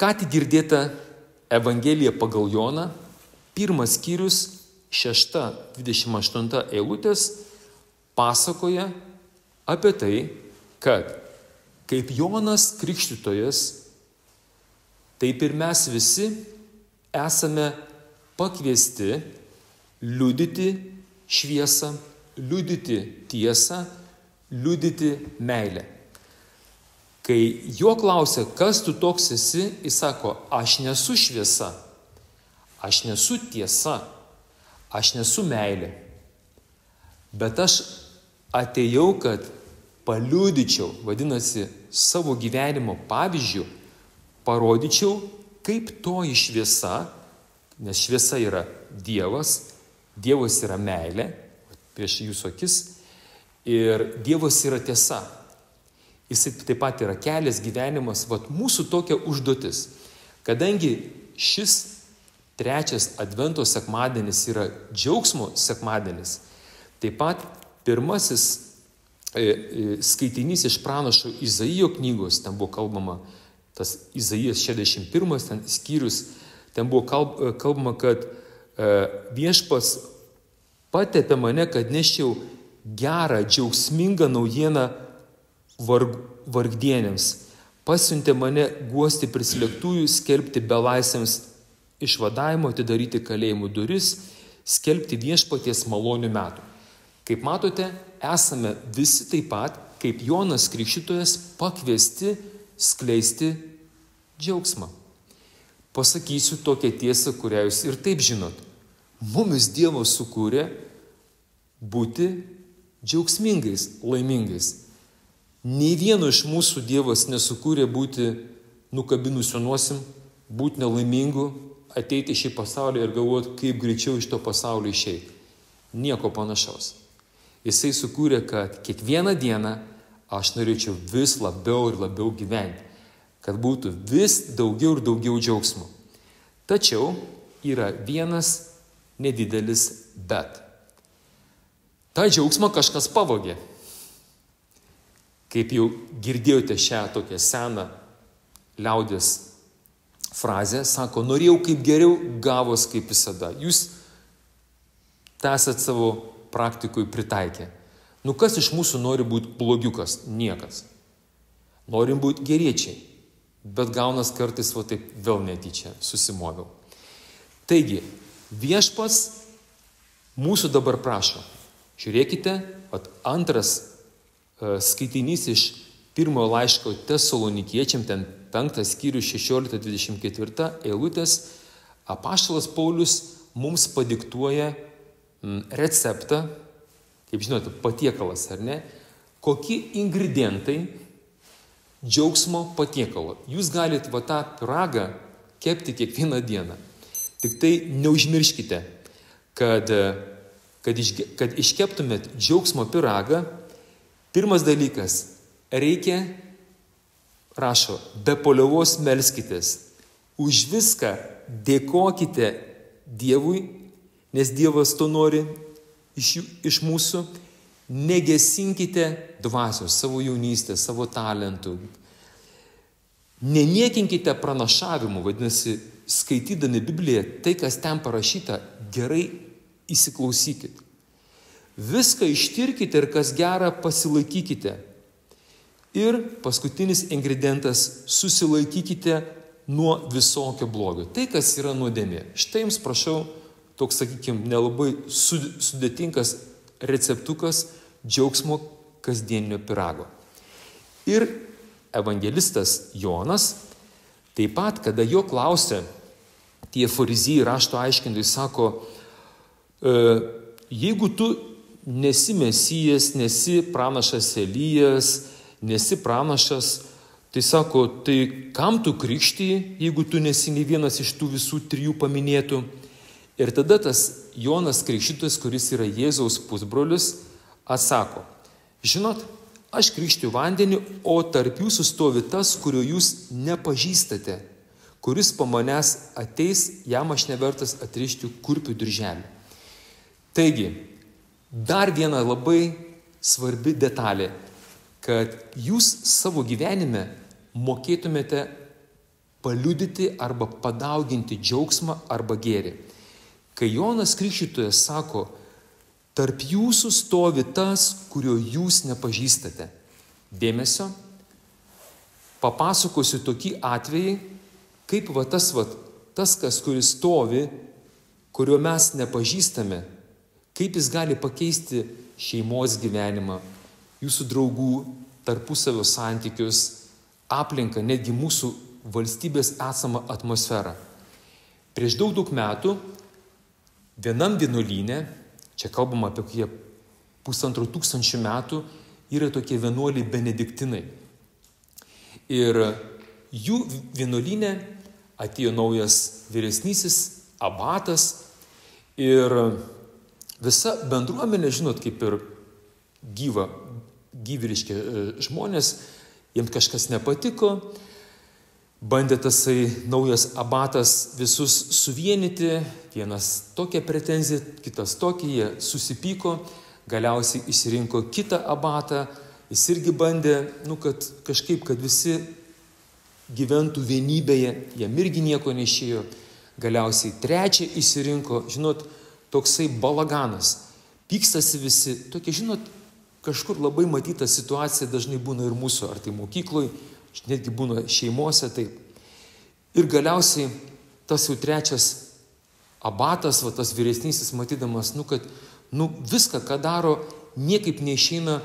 Ką tik girdėta Evangelija pagal Joną, 1 skyrius, 6-28 eilutės pasakoja apie tai, kad kaip Jonas Krikštytojas, taip ir mes visi esame pakviesti liudyti šviesą, liudyti tiesą, liudyti meilę. Kai jo klausia, kas tu toks esi, jis sako, aš nesu šviesa, aš nesu tiesa, aš nesu meilė, bet aš atėjau, kad paliudyčiau, vadinasi, savo gyvenimo pavyzdžių, parodyčiau, kaip toji šviesa, nes šviesa yra Dievas, Dievas yra meilė, prieš jūsų akis, ir Dievas yra tiesa. Jis taip pat yra kelias, gyvenimas, mūsų tokia užduotis. Kadangi šis 3 Advento sekmadienis yra džiaugsmo sekmadienis, taip pat pirmasis skaitinys iš pranašo Izaijo knygos, ten buvo kalbama, tas Izaijas 61 ten skyrius, ten buvo kalbama, kad viešpats patepė mane, kad neščiau gerą, džiaugsmingą naujieną vargdienėms. Pasiuntė mane guosti prislėgtųjų, skelbti belaisviams išvadavimo, atidaryti kalėjimų duris, skelbti viešpaties malonių metų. Kaip matote, esame visi taip pat, kaip Jonas Krikštytojas, pakviesti skleisti džiaugsmą. Pasakysiu tokią tiesą, kurią jūs ir taip žinot. Mumis Dievas sukūrė būti džiaugsmingais, laimingais. Nei vieno iš mūsų Dievas nesukūrė būti nukabinusiu nosim, būti nelaimingu, ateiti į šį pasaulį ir galvoti, kaip greičiau iš to pasaulio išeiti. Nieko panašaus. Jisai sukūrė, kad kiekvieną dieną aš norėčiau vis labiau ir labiau gyventi, kad būtų vis daugiau ir daugiau džiaugsmo. Tačiau yra vienas nedidelis bet. Ta džiaugsmą kažkas pavogė. Kaip jau girdėjote šią tokią seną liaudies frazę, sako, norėjau kaip geriau, gavos kaip visada. Jūs tą esat savo praktikui pritaikę. Kas iš mūsų nori būti blogiukas? Niekas. Norim būti geriečiai, bet gaunas kartais taip vėl netyčia susimoviau. Taigi, viešpats mūsų dabar prašo. Žiūrėkite, antras skaitinys iš 1 laiško Tesalonikiečiam, ten 5 skyrius 16-24 eilutės, apaštalas Paulius mums padiktuoja receptą, kaip žinote, patiekalas, ar ne? Kokie ingredientai džiaugsmo patiekalo. Jūs galite tą pyragą kepti kiekvieną dieną. Tik tai neužmirškite, kad iškeptumėt džiaugsmo pyragą, pirmas dalykas, reikia, rašo, be paliovos melskitės. Už viską dėkokite Dievui, nes Dievas to nori iš mūsų. Negesinkite dvasios, savo jaunystės, savo talentų. Neniekinkite pranašavimų, vadinasi, skaitydami Bibliją, tai, kas ten parašyta, gerai įsiklausykit. Viską ištirkite ir kas gera pasilaikykite. Ir paskutinis ingredientas, susilaikykite nuo visokio blogio. Tai, kas yra nuodėmė. Štai jums prašau, toks, sakykime, nelabai sudėtingas receptukas džiaugsmo kasdieninio pyrago. Ir evangelistas Jonas, taip pat, kada jo klausė, tie farizijai rašto aiškintojai sako, jeigu tu nesi Mesijas, nesi pranašas Elijas, nesi pranašas, tai sako, tai kam tu krikštiji, jeigu tu nesi nei vienas iš tų visų 3 paminėtų. Ir tada tas Jonas Krikštytojas, kuris yra Jėzaus pusbrolis, atsako, žinot, aš krikštiju vandenį, o tarp jūsų stovi tas, kurio jūs nepažįstate, kuris po manęs ateis, jam aš nevertas atrišti kurpių dirželį. Taigi, dar viena labai svarbi detalė, kad jūs savo gyvenime mokėtumėte paliudyti arba padauginti džiaugsmą arba gėrį. Kai Jonas Krikštytojas sako, tarp jūsų stovi tas, kurio jūs nepažįstate. Dėmesio, papasakosiu tokį atvejį, kaip tas, kuris stovi, kurio mes nepažįstame, kaip jis gali pakeisti šeimos gyvenimą, jūsų draugų, tarpusavio santykius, aplinką, netgi mūsų valstybės esamą atmosferą. Prieš daug metų vienam vienuolyne, čia kalbama apie kokie 1500 metų, yra tokie vienuoliai benediktinai. Ir jų vienuolyne atėjo naujas vyresnysis abatas ir visa bendruomenė, žinot, kaip ir gyvyriški žmonės, jiems kažkas nepatiko, bandė tasai naujas abatas visus suvienyti, vienas tokią pretenziją, kitas tokį, jie susipyko, galiausiai išsirinko kitą abatą, jis irgi bandė, kad visi gyventų vienybėje, jam irgi nieko neišėjo, galiausiai trečią išsirinko, žinot, toksai balaganas, pykstasi visi, tokie, žinot, kažkur labai matyta situacija dažnai būna ir mūsų, ar tai mokykloje, netgi būna šeimose, taip. Ir galiausiai tas jau trečias abatas, tas vyresnysis, matydamas, kad viską, ką daro, niekaip neišeina,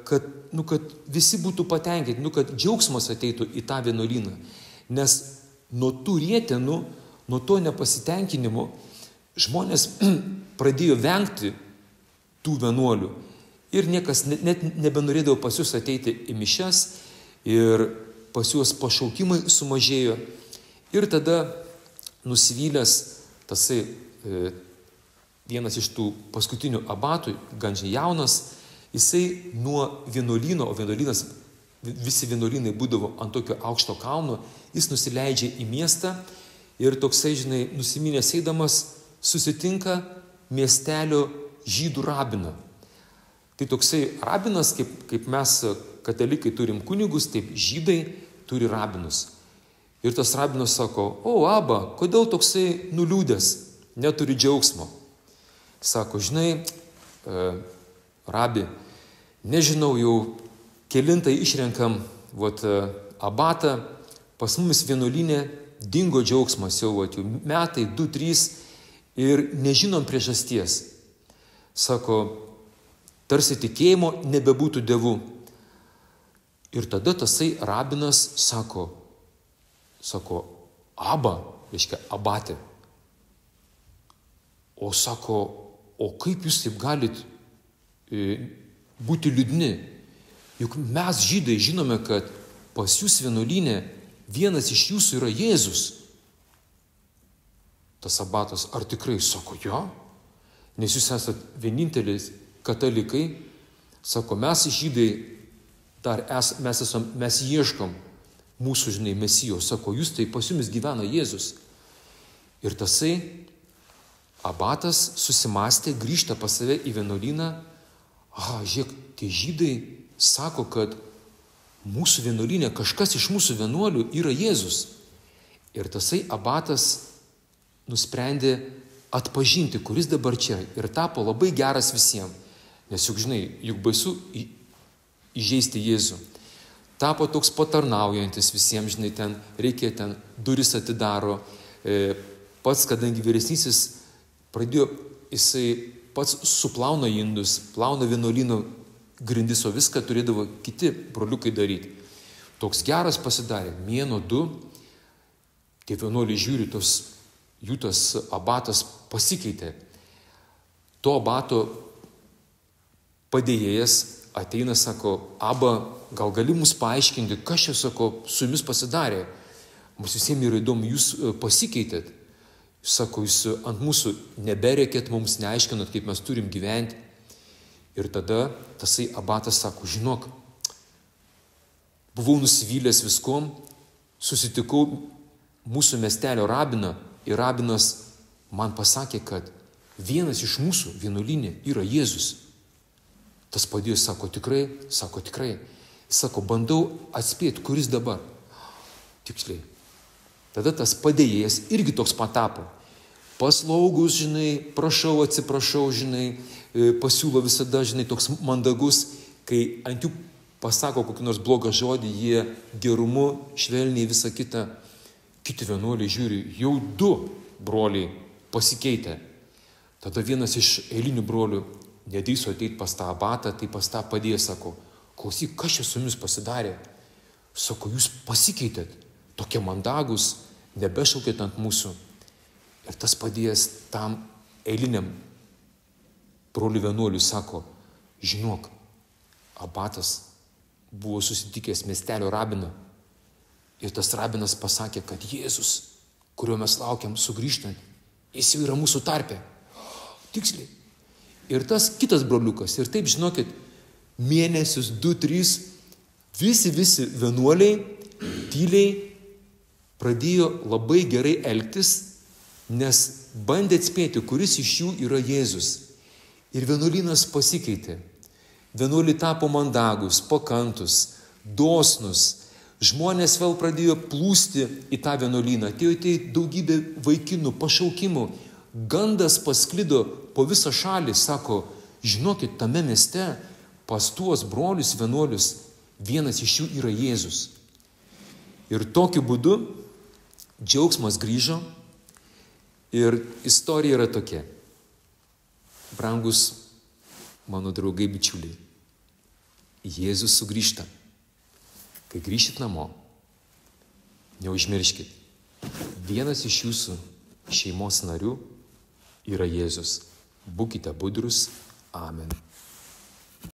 kad visi būtų patenkinti, kad džiaugsmas ateitų į tą vienuolyną. Nes nuo tų rietenų, nuo to nepasitenkinimo žmonės pradėjo vengti tų vienuolių. Ir niekas net nebenorėdavo pas juos ateiti į mišias ir pas juos pašaukimai sumažėjo. Ir tada nusivylęs tasai vienas iš tų paskutinių abatų, gan jaunas, jisai nuo vienuolyno, o vienuolynas, visi vienuolynai būdavo ant tokio aukšto kalno, jis nusileidžia į miestą ir toksai, nusiminęs eidamas, susitinka miestelio žydų rabiną. Tai toksai rabinas, kaip mes katalikai turim kunigus, taip žydai turi rabinus. Ir tas rabinas sako, Aba, kodėl toksai nuliūdęs, neturi džiaugsmo? Sako, rabi, nežinau, jau kelintą išrenkam abatą, pas mumis vienuolyne dingo džiaugsmas, jau metai, 2-3 ir nežinom priežasties. Sako, tarsi tikėjimo nebebūtų dievų. Ir tada tasai rabinas sako, Aba, reiškia abatė. O sako, o kaip jūs taip galit būti liūdni? Juk mes žydai žinome, kad pas jūs vienuolyne vienas iš jūsų yra Jėzus. Tas abatas, ar tikrai? Sako, jo, nes jūs esat vienintelis katalikai, sako, mes žydai mes ieškom mūsų, mesijo, sako, jūs tai pas jumis gyvena Jėzus. Ir tasai abatas susimastė, grįžta pas save į vienuolyną, žiūrėk, tie žydai sako, kad mūsų vienuolynė, kažkas iš mūsų vienuolių yra Jėzus. Ir tasai abatas nusprendė atpažinti, kuris dabar čia, ir tapo labai geras visiems. Nes juk baisu įžeisti Jėzų. Tapo toks patarnaujantis visiems, ten reikia, duris atidaro. Pats, kadangi vyresnysis pradėjo, jisai pats suplauna indus, plauna vienuolyno grindis, o viską turėdavo kiti broliukai daryti. Toks geras pasidarė, mėnuo 2, tie vienuoliai žiūri, jų tas abatas pasikeitė. To abato padėjėjas ateina, sako, Aba, gal gali mus paaiškinti, kas čia, sako, su jumis pasidarė. Mums visiems yra įdomu, jūs pasikeitėt. Sako, jūs ant mūsų nebereikėt, mums neaiškinat, kaip mes turim gyventi. Ir tada tasai abatas sako, žinok, buvau nusivylęs viskom, susitikau mūsų miestelio rabiną ir rabinas man pasakė, kad vienas iš mūsų vienuolyne yra Jėzus. Tas padėjus sako, tikrai? Sako, tikrai. Jis sako, bandau atspėti, kuris dabar. Tiksliai. Tada tas padėjėjas irgi toks patapo. Paslaugus, prašau, atsiprašau, pasiūlo visada, toks mandagus, kai ant jų pasako kokį nors blogą žodį, jie gerumu, švelniai visą kitą. Kiti vienuoliai žiūri, jau 2 broliai pasikeitė. Tada vienas iš eilinių brolių nedrįso ateiti pas tą abatą, tai pas tą padėjėją sako, klausyk, kas čia su jumis pasidarė? Sako, jūs pasikeitėt, tokie mandagus, nebešaukėt ant mūsų. Ir tas padėjęs tam eiliniam brolių vienuoliui sako, žinok, abatas buvo susitikęs miestelio rabiną. Ir tas rabinas pasakė, kad Jėzus, kurio mes laukiam sugrįžtant, jis jau yra mūsų tarpe. Tiksliai. Ir tas kitas broliukas. Ir taip, žinokit, mėnesius, 2-3, visi vienuoliai tyliai pradėjo labai gerai elgtis, nes bandė atspėti, kuris iš jų yra Jėzus. Ir vienuolynas pasikeitė. Vienuoliai tapo mandagus, pakantus, dosnus. Žmonės vėl pradėjo plūsti į tą vienuolyną. Atėjo daugybė vaikinų, pašaukimų. Gandas pasklido po visą šalį, sako, žinokit, tame mieste pas tuos brolius vienuolius vienas iš jų yra Jėzus. Ir tokiu būdu džiaugsmas grįžo ir istorija yra tokia. Brangus mano draugai bičiuliai, Jėzus sugrįžta. Kai grįšit namo, neužmirškit, vienas iš jūsų šeimos narių yra Jėzus. Būkite budrus. Amen.